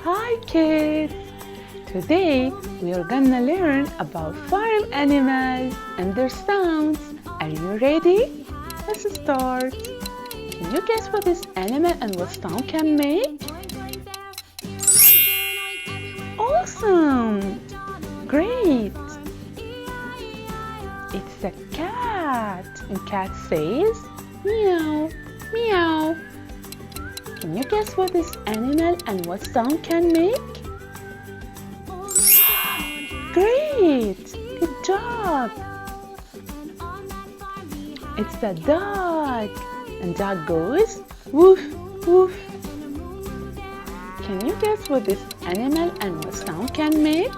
Hi kids! Today we are gonna learn about farm animals and their sounds. Are you ready? Let's start. Can you guess what this animal and what sound can make? Awesome! Great! It's a cat, and cat says meow, meow. Can you guess what this animal and what sound can make? Great! Good job! It's a dog, and dog goes woof, woof. Can you guess what this animal and what sound can make?